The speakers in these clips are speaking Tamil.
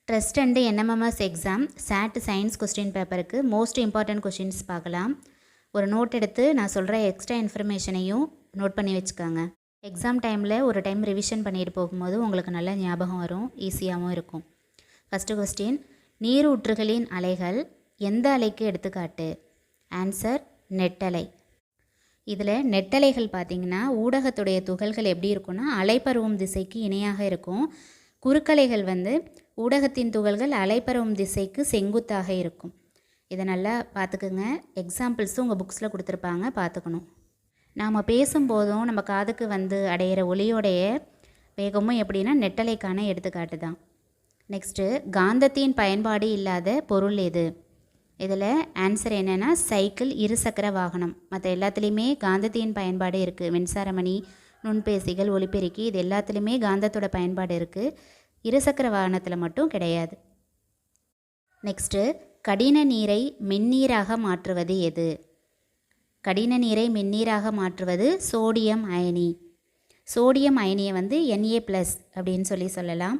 Trust and NMMS exam SAT science question பேப்பருக்கு மோஸ்ட் இம்பார்ட்டன்ட் கொஸ்டின்ஸ் பார்க்கலாம். ஒரு நோட் எடுத்து நான் சொல்கிற எக்ஸ்ட்ரா இன்ஃபர்மேஷனையும் நோட் பண்ணி வச்சுக்கோங்க. எக்ஸாம் டைமில் ஒரு டைம் ரிவிஷன் பண்ணிட்டு போகும்போது உங்களுக்கு நல்ல ஞாபகம் வரும், ஈஸியாகவும் இருக்கும். ஃபஸ்ட்டு கொஸ்டின், நீரூற்றுகளின் அலைகள் எந்த அலைக்கு எடுத்துக்காட்டு? ஆன்சர் நெட்டலை. இதில் நெட்டலைகள் பார்த்திங்கன்னா ஊடகத்துடைய துகள்கள் எப்படி இருக்குன்னா அலைப்பருவும் திசைக்கு இணையாக இருக்கும். குறுக்கலைகள் ஊடகத்தின் துகள்கள் அலைப்பருவும் திசைக்கு செங்குத்தாக இருக்கும். இதை நல்லா பார்த்துக்குங்க. எக்ஸாம்பிள்ஸும் உங்கள் புக்ஸில் கொடுத்துருப்பாங்க, பார்த்துக்கணும். நாம் பேசும்போதும் நம்ம காதுக்கு அடையிற ஒலியோடைய வேகமும் எப்படின்னா நெட்டலைக்கான எடுத்துக்காட்டு தான். நெக்ஸ்ட்டு, காந்தத்தின் பயன்பாடு இல்லாத பொருள் எது? இதில் ஆன்சர் என்னென்னா சைக்கிள், இருசக்கர வாகனம். மற்ற எல்லாத்துலேயுமே காந்தத்தின் பயன்பாடு இருக்குது. மின்சாரமணி, நுண்பேசிகள், ஒலிபெருக்கி, இது எல்லாத்துலேயுமே காந்தத்தோட பயன்பாடு இருக்குது. இருசக்கர வாகனத்தில் மட்டும் கிடையாது. நெக்ஸ்ட்டு, கடின நீரை மென்னீராக மாற்றுவது எது? கடின நீரை மென்னீராக மாற்றுவது சோடியம் அயனி. சோடியம் அயனியை Na+ அப்படின்னு சொல்லலாம்.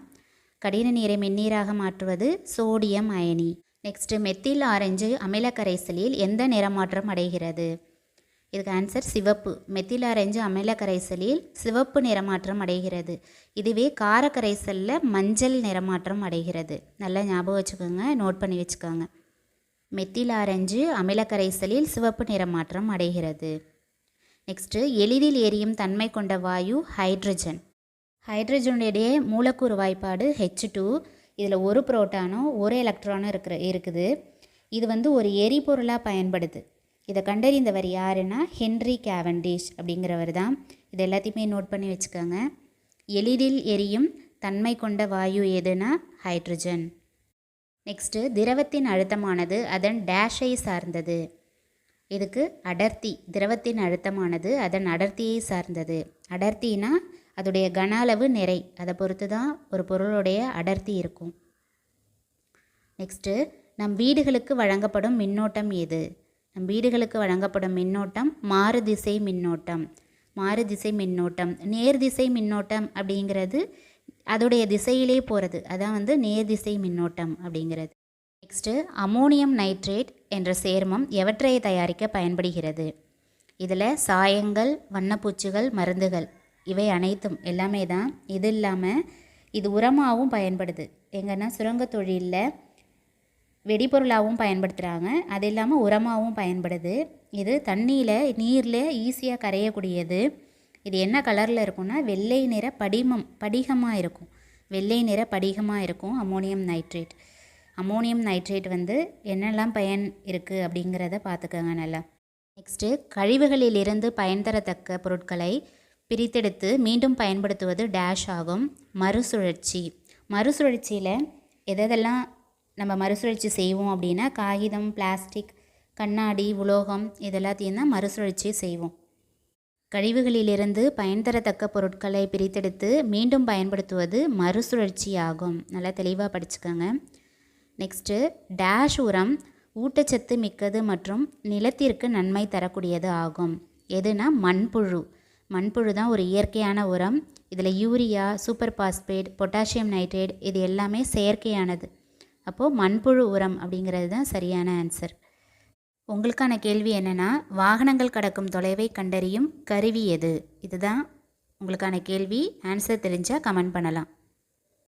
கடின நீரை மென்னீராக மாற்றுவது சோடியம் அயனி. நெக்ஸ்ட்டு, மெத்தில் ஆரஞ்சு அமில கரைசலில் எந்த நிறமாற்றம் அடைகிறது? இதுக்கு ஆன்சர் சிவப்பு. மெத்தில் ஆரஞ்சு அமில கரைசலில் சிவப்பு நிறமாற்றம் அடைகிறது. இதுவே கார கரைசலில் மஞ்சள் நிறமாற்றம் அடைகிறது. நல்லா ஞாபகம் வச்சுக்கோங்க, நோட் பண்ணி வச்சுக்கோங்க. மெத்தில் ஆரஞ்சு அமில கரைசலில் சிவப்பு நிறமாற்றம் அடைகிறது. நெக்ஸ்ட்டு, எளிதில் எரியும் தன்மை கொண்ட வாயு ஹைட்ரஜன். ஹைட்ரஜனுடைய மூலக்கூறு வாய்ப்பாடு H2. இதில் ஒரு புரோட்டானும் ஒரு எலக்ட்ரானும் இருக்குது. இது ஒரு எரிபொருளாக பயன்படுது. இதை கண்டறிந்தவர் யாருன்னா ஹென்றி கேவண்டிஷ் அப்படிங்கிறவர் தான். இது எல்லாத்தையுமே நோட் பண்ணி வச்சுக்கோங்க. எளிதில் எரியும் தன்மை கொண்ட வாயு எதுனா ஹைட்ரஜன். நெக்ஸ்ட்டு, திரவத்தின் அழுத்தமானது அதன் டேஷை சார்ந்தது. இதுக்கு அடர்த்தி. திரவத்தின் அழுத்தமானது அதன் அடர்த்தியை சார்ந்தது. அடர்த்தினா அதோடைய கன அளவு, நிறை, அதை பொறுத்து தான் ஒரு பொருளுடைய அடர்த்தி இருக்கும். நெக்ஸ்ட்டு, நம் வீடுகளுக்கு வழங்கப்படும் மின்னோட்டம் எது? நம் வீடுகளுக்கு வழங்கப்படும் மின்னோட்டம் மாறுதிசை மின்னோட்டம். மாறுதிசை மின்னோட்டம். நேர்திசை மின்னோட்டம் அப்படிங்கிறது அதோடைய திசையிலே போகிறது. அதான் நேர்திசை மின்னோட்டம் அப்படிங்கிறது. நெக்ஸ்ட்டு, அமோனியம் நைட்ரேட் என்ற சேர்மம் எவற்றை தயாரிக்க பயன்படுகிறது? இதில் சாயங்கள், வண்ணப்பூச்சுகள், மருந்துகள், இவை அனைத்தும் எல்லாமே தான். இது இல்லாமல் இது உரமாகவும் பயன்படுது. எங்கன்னா சுரங்க தொழிலில் வெடிபொருளாகவும் பயன்படுத்துகிறாங்க. அது இல்லாமல் உரமாகவும் பயன்படுது. இது நீரில் ஈஸியாக கரையக்கூடியது. இது என்ன கலரில் இருக்குன்னா வெள்ளை நிற படிகமாக இருக்கும். வெள்ளை நிற படிகமாக இருக்கும் அமோனியம் நைட்ரேட். அமோனியம் நைட்ரேட் என்னெல்லாம் பயன் இருக்குது அப்படிங்கிறத பார்த்துக்கோங்க நல்லா. நெக்ஸ்ட்டு, கழிவுகளிலிருந்து பயன் தரத்தக்க பொருட்களை பிரித்தெடுத்து மீண்டும் பயன்படுத்துவது டேஷ் ஆகும். மறுசுழற்சி. மறுசுழற்சியில் எதெல்லாம் நம்ம மறுசுழற்சி செய்வோம் அப்படின்னா காகிதம், பிளாஸ்டிக், கண்ணாடி, உலோகம், இதெல்லாத்தையும் தான் மறுசுழற்சி செய்வோம். கழிவுகளிலிருந்து பயன் தரத்தக்க பொருட்களை பிரித்தெடுத்து மீண்டும் பயன்படுத்துவது மறுசுழற்சி ஆகும். நல்லா தெளிவாக படிச்சுக்கோங்க. நெக்ஸ்ட்டு, டேஷ் உரம் ஊட்டச்சத்து மிக்கது மற்றும் நிலத்திற்கு நன்மை தரக்கூடியது ஆகும். எதுனா மண்புழு. மண்புழு தான் ஒரு இயற்கையான உரம். இதில் urea, super phosphate, potassium nitrate இது எல்லாமே செயற்கையானது. அப்போது மண்புழு உரம் அப்படிங்கிறது தான் சரியான ஆன்சர். உங்களுக்கான கேள்வி என்னென்னா, வாகனங்கள் கடக்கும் தொலைவை கண்டறியும் கருவி எது? இதுதான் உங்களுக்கான கேள்வி. ஆன்சர் தெரிஞ்சால் கமெண்ட் பண்ணலாம்.